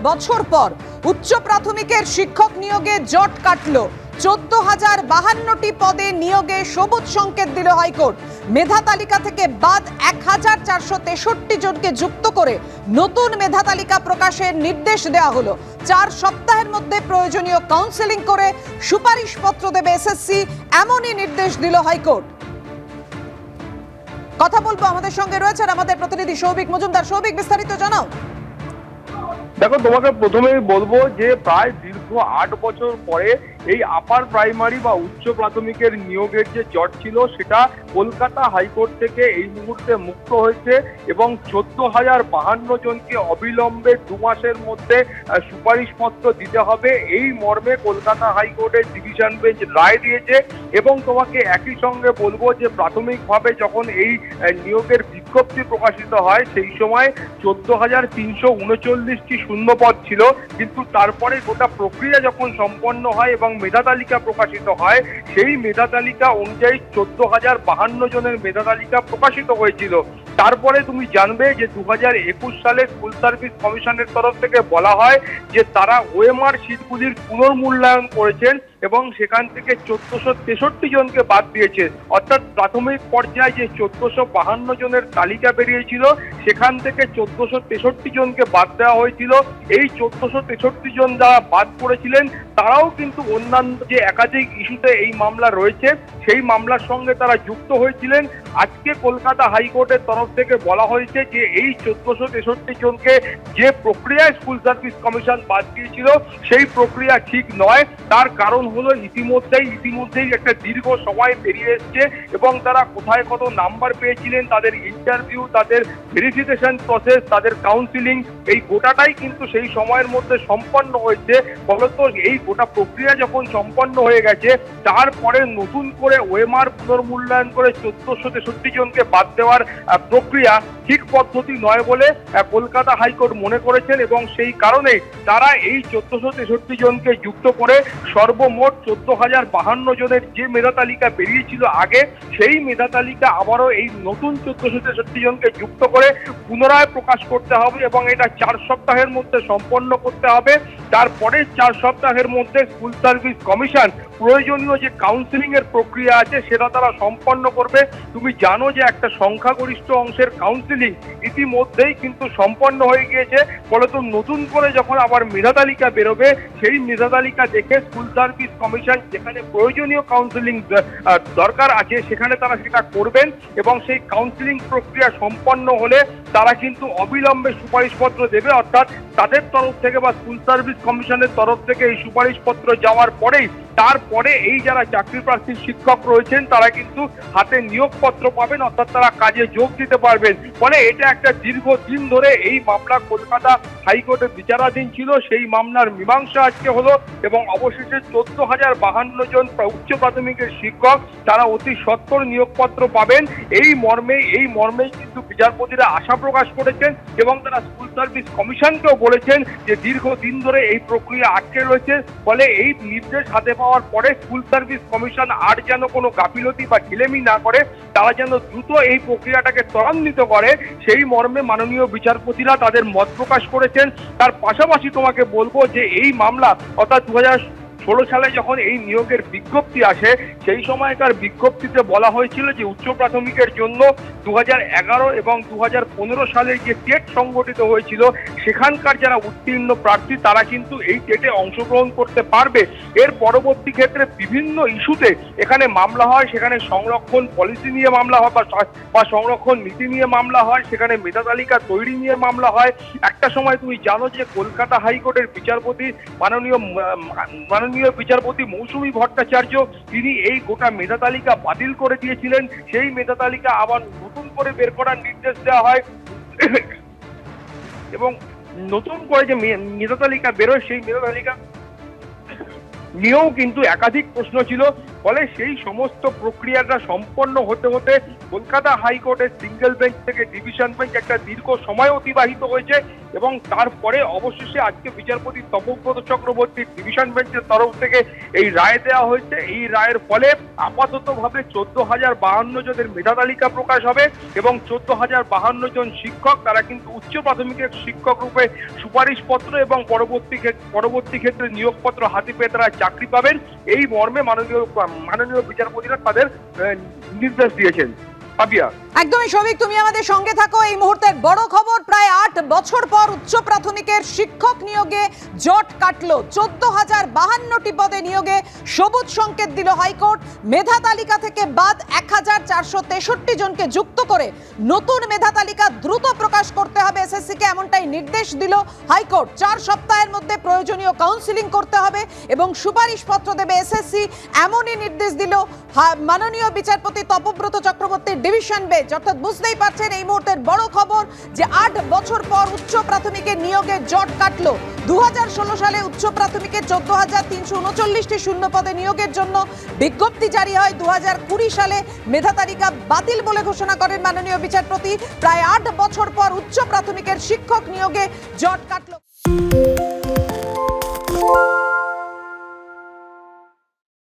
বছর পর উচ্চ প্রাথমিকের শিক্ষক নিয়োগে জট কাটল। 14,052টি পদে নিয়োগে সবুজ সংকেত দিল হাইকোর্ট। মেধা তালিকা থেকে বাদ 1,463 জনকে যুক্ত করে নতুন মেধা তালিকা প্রকাশের নির্দেশ দেওয়া হলো। 4 সপ্তাহের মধ্যে প্রয়োজনীয় কাউন্সেলিং করে সুপারিশপত্র দেবে এসএসসি, এমনই নির্দেশ দিল হাইকোর্ট। কথা বলবো, আমাদের সঙ্গে রয়েছেন আমাদের প্রতিনিধি সৌভিক মজুমদার। সৌভিক, বিস্তারিত জানাও। দেখো, তোমাকে প্রথমেই বলবো যে প্রায় দীর্ঘ 8 বছর পরে এই আপার প্রাইমারি বা উচ্চ প্রাথমিকের নিয়োগের যে জট ছিল সেটা কলকাতা হাইকোর্ট থেকে এই মুহূর্তে মুক্ত হয়েছে এবং 14,052 জনকে অবিলম্বে 2 মাসের মধ্যে সুপারিশপত্র দিতে হবে, এই মর্মে কলকাতা হাইকোর্টের ডিভিশন বেঞ্চ রায় দিয়েছে। এবং তোমাকে একই সঙ্গে বলবো যে প্রাথমিকভাবে যখন এই নিয়োগের বিজ্ঞপ্তি প্রকাশিত হয় সেই সময় 14,339টি শূন্যপদ ছিল, কিন্তু তারপরে গোটা প্রক্রিয়া যখন সম্পন্ন হয় এবং মেধা তালিকা প্রকাশিত হয় সেই মেধা তালিকা অনুযায়ী 14,052 জনের মেধা তালিকা প্রকাশিত হয়েছিল। তারপরে তুমি জানবে যে 2021 সালে স্কুল সার্ভিস কমিশনের তরফ থেকে বলা হয় যে তারা ওএমআর শিটগুলির পুনর্মূল্যায়ন করেছেন এবং সেখান থেকে 1463 জনকে বাদ দিয়েছে। অর্থাৎ প্রাথমিক পর্যায়ে যে 1452 জনের তালিকা বেরিয়েছিল সেখান থেকে 1463 জনকে বাদ দেওয়া হয়েছিল। এই 1463 জন যারা বাদ পড়েছিলেন তারাও কিন্তু অন্যান্য যে একাধিক ইস্যুতে এই মামলা রয়েছে সেই মামলার সঙ্গে তারা যুক্ত হয়েছিলেন। আজকে কলকাতা হাইকোর্টের তরফ থেকে বলা হয়েছে যে এই 1463 জনকে যে প্রক্রিয়ায় স্কুল সার্ভিস কমিশন বাদ দিয়েছিল সেই প্রক্রিয়া ঠিক নয়। তার কারণ হলো ইতিমধ্যেই একটা দীর্ঘ সময় পেরিয়ে এসছে এবং তারা কোথায় কত নাম্বার পেয়েছিলেন, তাদের ইন্টারভিউ, তাদের ভেরিফিকেশন প্রসেস, তাদের কাউন্সিলিং, এই গোটাটাই কিন্তু সেই সময়ের মধ্যে সম্পন্ন হয়েছে। ফলত এই গোটা প্রক্রিয়া যখন সম্পন্ন হয়ে গেছে তারপরে নতুন করে ওএমআর পুনর্মূল্যায়ন করে 1463 জনকে বাদ দেওয়ার প্রক্রিয়া ঠিক পদ্ধতি নয় বলে কলকাতা হাইকোর্ট মনে করেছেন এবং সেই কারণে তারা এই 1463 জনকে যুক্ত করে সর্বমোট 14,052 জনের যে মেধা তালিকা বেরিয়েছিল আগে সেই মেধা তালিকা আবারও এই নতুন 1463 জনকে যুক্ত করে পুনরায় প্রকাশ করতে হবে এবং এটা 4 সপ্তাহের মধ্যে সম্পন্ন করতে হবে। তারপরে 4 সপ্তাহের মধ্যে স্কুল সার্ভিস কমিশন প্রয়োজনীয় যে কাউন্সিলিং এর প্রক্রিয়া আছে সেটা তারা সম্পন্ন করবে। তুমি জানো যে একটা সংখ্যাগরিষ্ঠ অংশের কাউন্সিলিং ইতিমধ্যেই কিন্তু সম্পন্ন হয়ে গিয়েছে। ফলত নতুন করে যখন আবার মেধা তালিকা বেরোবে সেই মেধা তালিকা দেখে স্কুল সার্ভিস কমিশন যেখানে প্রয়োজনীয় কাউন্সিলিং দরকার আছে সেখানে তারা সেটা করবেন এবং সেই কাউন্সিলিং প্রক্রিয়া সম্পন্ন হলে তারা কিন্তু অবিলম্বে সুপারিশপত্র দেবে। অর্থাৎ তাদের তরফ থেকে বা স্কুল সার্ভিস কমিশনের তরফ থেকে এই সুপারিশপত্র যাওয়ার পরেই তারপরে এই যারা চাকরি প্রার্থী শিক্ষক রয়েছেন তারা কিন্তু হাতে নিয়োগপত্র পাবেন, অর্থাৎ তারা কাজে যোগ দিতে পারবেন। ফলে এটা একটা দীর্ঘদিন ধরে এই মামলা কলকাতা হাইকোর্টে বিচারাধীন ছিল, সেই মামলার মীমাংসা আজকে হলো এবং অবশেষে 14,052 জন উচ্চ প্রাথমিকের শিক্ষক তারা অতি সত্বর নিয়োগপত্র পাবেন। এই মর্মেই কিন্তু বিচারপতিরা আশা প্রকাশ করেছেন এবং তারা স্কুল সার্ভিস কমিশনকেও বলেছেন যে দীর্ঘদিন ধরে এই প্রক্রিয়া আটকে রয়েছে। ফলে এই নির্দেশ হাতে পাওয়ার পরে স্কুল সার্ভিস কমিশন আর যেন কোনো গাফিলতি বা ঢিলেমি না করে, তারা যেন দ্রুত এই প্রক্রিয়াটাকে ত্বরান্বিত করে সেই মর্মে মাননীয় বিচারপতিরা তাদের মত প্রকাশ করেছেন। তার পাশাপাশি তোমাকে বলবো যে এই মামলা অর্থাৎ 2016 সালে যখন এই নিয়োগের বিজ্ঞপ্তি আসে সেই সময়কার বিজ্ঞপ্তিতে বলা হয়েছিল যে উচ্চ প্রাথমিকের জন্য 2011 এবং 2015 সালে যে টেট সংগঠিত হয়েছিল সেখানকার যারা উত্তীর্ণ প্রার্থী তারা কিন্তু এই টেটে অংশগ্রহণ করতে পারবে। এর পরবর্তী ক্ষেত্রে বিভিন্ন ইস্যুতে এখানে মামলা হয়, সেখানে সংরক্ষণ পলিসি নিয়ে মামলা হয় বা সংরক্ষণ নীতি নিয়ে মামলা হয়, সেখানে মেধা তালিকা তৈরি নিয়ে মামলা হয়। একটা সময় তুমি জানো যে কলকাতা হাইকোর্টের বিচারপতি মাননীয় বিচারপতি মৌসুমী ভট্টাচার্য তিনি এই গোটা মেধা তালিকা বাতিল করে দিয়েছিলেন। সেই মেধা তালিকা আবার নতুন করে বের করার নির্দেশ দেওয়া হয় এবং নতুন করে যে মেধা তালিকা বেরোয় সেই মেধা তালিকা নিয়েও কিন্তু একাধিক প্রশ্ন ছিল ফলে সেই সমস্ত প্রক্রিয়াটা সম্পন্ন হতে হতে কলকাতা হাইকোর্টের সিঙ্গেল বেঞ্চ থেকে ডিভিশন বেঞ্চ একটা দীর্ঘ সময় অতিবাহিত হয়েছে এবং তারপরে অবশেষে আজকে বিচারপতি তপব্রত চক্রবর্তীর ডিভিশন বেঞ্চের তরফ থেকে এই রায় দেওয়া হয়েছে। এই রায়ের ফলে আপাততভাবে 14,052 জনের মেধা তালিকা প্রকাশ হবে এবং 14,052 জন শিক্ষক তারা কিন্তু উচ্চ প্রাথমিকের শিক্ষক রূপে সুপারিশপত্র এবং পরবর্তী ক্ষেত্রে নিয়োগপত্র হাতে পেয়ে তারা চাকরি পাবেন। এই মর্মে মাননীয় বিচারপতিরা তাদের নির্দেশ দিয়েছেন। পাপিয়া, একদমই সৌভিক, তুমি আমাদের সঙ্গে থাকো। এই মুহূর্তের বড় খবর, প্রায় 8 বছর পর উচ্চ প্রাথমিকের শিক্ষক নিয়োগে জট কাটলো। 14,052টি পদে নিয়োগে সবুজ সংকেত দিল হাইকোর্ট। মেধা তালিকা থেকে বাদ 1,463 জনকে যুক্ত করে নতুন মেধা তালিকা দ্রুত প্রকাশ করতে হবে এসএসসিকে, এমনটাই নির্দেশ দিল হাইকোর্ট। 4 সপ্তাহের মধ্যে প্রয়োজনীয় কাউন্সিলিং করতে হবে এবং সুপারিশপত্র দেবে এসএসসি, এমনই নির্দেশ দিল মাননীয় বিচারপতি তপব্রত চক্রবর্তীর ডিভিশন বেঞ্চ। অর্থাৎ বুঝতেই পারছেন এই মুহূর্তের বড় খবর যে 8 বছর পর উচ্চ প্রাথমিকের নিয়োগে জট কাটলো। 2016 সালে উচ্চ প্রাথমিকে 14,339টি শূন্য পদে নিয়োগের জন্য বিজ্ঞপ্তি জারি হয়। 2020 সালে মেধা তালিকা বাতিল বলে ঘোষণা করেন মাননীয় বিচারপতি। প্রায় 8 বছর পর উচ্চ প্রাথমিকের শিক্ষক নিয়োগে জট কাটলো।